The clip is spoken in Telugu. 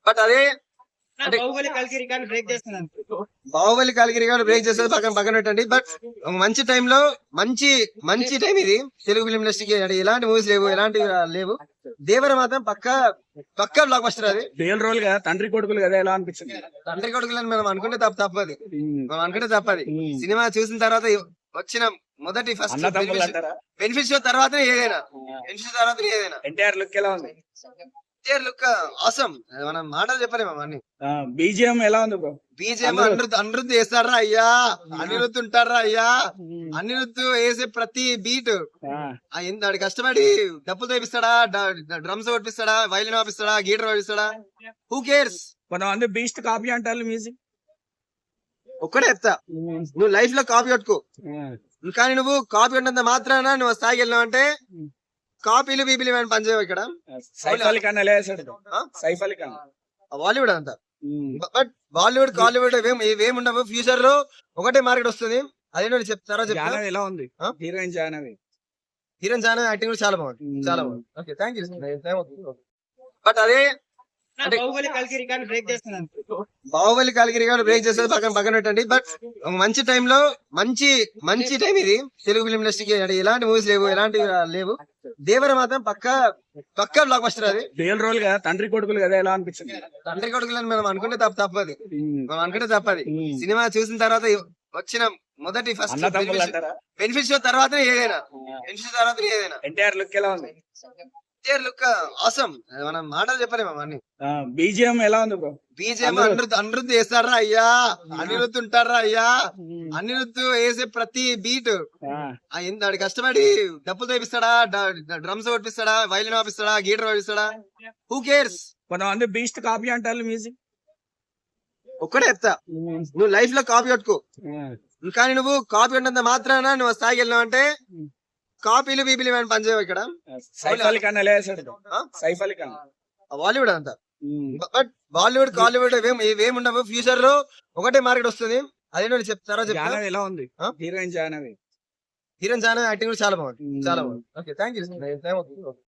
బట్ అదే అంటే బాహుబలి కలికి రికార్డు బ్రేక్ చేస్తున్నాను. బాహుబలి కాలికి రికార్డు బ్రేక్ చేసేది పక్కన పక్కన పెట్టండి. బట్ మంచి టైంలో మంచి మంచి టైం ఇది తెలుగు ఫిల్మ్ ఇండస్ట్రీకి. అంటే ఎలాంటి మూవీస్ లేవు, ఎలాంటి లేవు. దేవర మాత్రం పక్కా బ్లాక్ బస్టర్. అది రియల్ రోల్ కదా, తండ్రి కొడుకులు కదా, ఎలా అనిపించింది? తండ్రి కొడుకులని మనం అనుకుంటే తప్పది. మనం అనుకుంటే తప్పది. సినిమా చూసిన తర్వాత వచ్చిన మొదటి ఫస్ట్ అన్నదమ్ములు అంటారా? బెనిఫిట్స్ తర్వాతనే ఏదైనా, బెనిఫిట్స్ తర్వాతనే ఏదైనా. ఎన్టీఆర్ లుక్ ఎలా ఉంది? Look awesome. మనం మాటలు చెప్పలేము అవన్నీ. బీజిఎం ఎలా ఉంది బ్రో? బీజేఎం అనిరుద్ధ్ వేస్తారా అయ్యా, అనిరుద్ధ్ ఉంటారా అయ్యా. అనిరుద్ధ్ వేసే ప్రతి బీట్ వాడు కష్టపడి డబ్బులు తెప్పిస్తాడా, డ్రమ్స్ కొట్టిస్తాడా, వైలిన్ వాపిస్తాడా, గీటర్ వాపిస్తాడా, హూ కేర్స్. కొంతమంది బీస్ట్ కాపీ అంటారు మ్యూజిక్. ఒక్కడే చెప్తా, నువ్వు లైఫ్ లో కాపీ కొట్టుకో. కానీ నువ్వు కాపీ కొట్టినంత మాత్రాన నువ్వు స్థాయికి వెళ్ళావు అంటే కాపీలు బీపీలు ఏమైనా పనిచేయవు ఇక్కడ. సైఫ్ అలీ ఖాన్ ఎలా వేసాడు? సైఫ్ అలీ ఖాన్ బాలీవుడ్ అంతా. బట్ బాలీవుడ్ కాలీవుడ్ ఇవేముండవు. ఫ్యూచర్ లో ఒకటే మార్కెట్ వస్తుంది. అదే చెప్తారా చెప్తా. ఎలా ఉంది heroine Jahnavi? Heroine Jahnavi acting కూడా చాలా బాగుంది, చాలా బాగుంది. Okay, thank you. బట్ అదే అంటే బాహుబలి కలికి రికార్డు బ్రేక్ చేస్తున్నాను. బాహుబలి కాలికి రికార్డు బ్రేక్ చేసేది పక్కన పక్కన పెట్టండి. బట్ మంచి టైంలో మంచి మంచి టైం ఇది తెలుగు ఫిల్మ్ ఇండస్ట్రీకి. అంటే ఎలాంటి మూవీస్ లేవు, ఎలాంటి లేవు. దేవర మాత్రం పక్కా బ్లాక్ బస్టర్. అది రియల్ రోల్ కదా, తండ్రి కొడుకులు కదా, ఎలా అనిపించింది? తండ్రి కొడుకులని మనం అనుకుంటే తప్పది. మనం అనుకుంటే తప్పది. సినిమా చూసిన తర్వాత వచ్చిన మొదటి ఫస్ట్ అన్నదమ్ములు అంటారా? బెనిఫిట్స్ తర్వాతనే ఏదైనా, బెనిఫిట్స్ తర్వాతనే ఏదైనా. ఎన్టీఆర్ లుక్ ఎలా ఉంది? Look awesome. మనం మాటలు చెప్పలేము అవన్నీ. బీజిఎం ఎలా ఉంది బ్రో? బీజేఎం అనిరుద్ధ్ వేస్తారా అయ్యా, అనిరుద్ధ్ ఉంటారా అయ్యా. అనిరుద్ధ్ వేసే ప్రతి బీట్ వాడు కష్టపడి డబ్బులు తెప్పిస్తాడా, డ్రమ్స్ కొట్టిస్తాడా, వైలిన్ వాపిస్తాడా, గీటర్ వాపిస్తాడా, హూ కేర్స్. కొంతమంది బీస్ట్ కాపీ అంటారు మ్యూజిక్. ఒక్కడే చెప్తా, నువ్వు లైఫ్ లో కాపీ కొట్టుకో. కానీ నువ్వు కాపీ కొట్టినంత మాత్రాన నువ్వు స్థాయికి వెళ్ళావు అంటే కాపీలు బీపీలు ఏమైనా పనిచేయవు ఇక్కడ. సైఫ్ అలీ ఖాన్ ఎలా వేసాడు? సైఫ్ అలీ ఖాన్ బాలీవుడ్ అంతా. బట్ బాలీవుడ్ కాలీవుడ్ ఇవేముండవు. ఫ్యూచర్ లో ఒకటే మార్కెట్ వస్తుంది. అదే చెప్తారా చెప్తా. జాహ్నవి ఎలా ఉంది heroine Jahnavi? Heroine Jahnavi acting కూడా చాలా బాగుంది, చాలా బాగుంది. Okay, thank you.